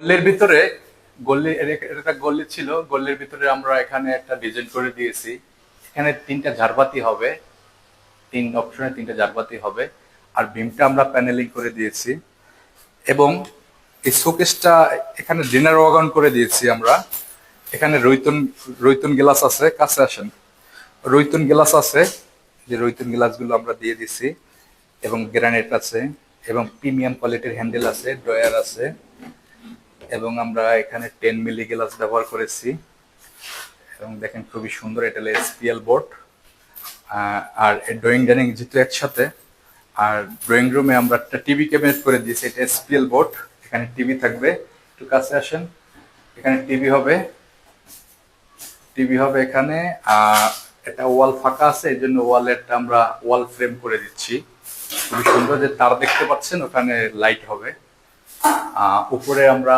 গল্লির ভিতরে একটা গল্লি ছিল, গল্লির ভিতরে আমরা এখানে একটা ডিজাইন করে দিয়েছি। এখানে তিনটা ঝাড়বাতি হবে, তিন অপশনে তিনটা ঝাড়বাতি হবে। আর বিমটা আমরা প্যানেলিং করে দিয়েছি এবং এই শোকেসটা এখানে ডিনার ওয়াগন করে দিয়েছি আমরা। এখানে রৈতন রৈতন গ্লাস আছে, কাছে আসেন। রৈতন গ্লাস আছে, যে রৈতন গ্লাসগুলো আমরা দিয়ে দিছি এবং গ্রানাইট আছে এবং প্রিমিয়াম কোয়ালিটির হ্যান্ডেল আছে, ড্রয়ার আছে এবং আমরা এখানে 10 মিলি গ্লাস ব্যবহার করেছি এবং দেখেন খুবই সুন্দর। এটা হলো এসপিএল বোর্ড। আর ড্রয়িং ডাইনিং যেহেতু একসাথে, আর ড্রয়িং রুমে আমরা একটা টিভি ক্যাবিনেট করে দিয়েছি। এটা এসপিএল বোর্ড, এখানে টিভি থাকবে। একটু কাছে আসেন, এখানে টিভি হবে এখানে। এটা ওয়াল ফাঁকা আছে, এই জন্য ওয়ালেরটা আমরা ওয়াল ফ্রেম করে দিচ্ছি। খুবই সুন্দর, যে তার দেখতে পাচ্ছেন ওখানে লাইট হবে। উপরে আমরা